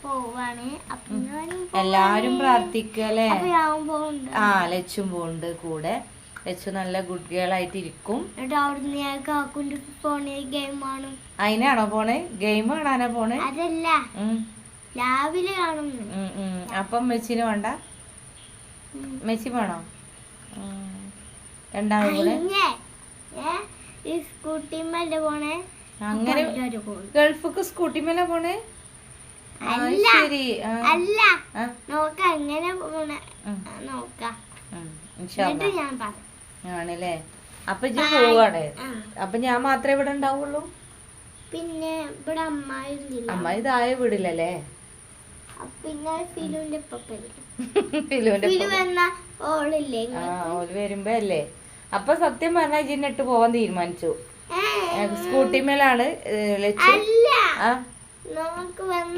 പോവാണ്. എല്ലാരും പ്രാർത്ഥിക്കല്ലേ. ആ ലച്ചും പോണ്ട് കൂടെ. ലച്ചു നല്ല ഗുഡ് ഗേൾ ആയിട്ട് ഇരിക്കും. അതിനാണോ പോണേ? ഗെയിം കാണാനാ പോണേ? അതല്ല, രാവിലെ കാണുന്നു. അപ്പം മെച്ചിന് വേണ്ട? മെച്ചി വേണോ? രണ്ടാളും കൂടെ സ്കൂട്ടിമല്ലേ പോണേ? അങ്ങനെ ഗൾഫിക്ക് സ്കൂട്ടിമല്ലേ പോണേ? ശരി. അല്ല, നോക്കാം എങ്ങനെ പോണേ നോക്കാം. ആണല്ലേ? അപ്പൊ ഇജ്ജ് പോവാണ്. അപ്പൊ ഞാൻ മാത്രമേ ഇവിടെ ഉണ്ടാവുള്ളൂ? പിന്നെ ഇവിടെ അമ്മായി താഴെ വീടില്ലല്ലേ? പിന്നെ ഫിലുവിന്റെ ഓല് വരുമ്പോ അല്ലേ? അപ്പൊ സത്യം പറഞ്ഞാൽ ഇജിന്നിട്ട് പോവാൻ തീരുമാനിച്ചു. സ്കൂട്ടിമേലാണ് ലച്ചു.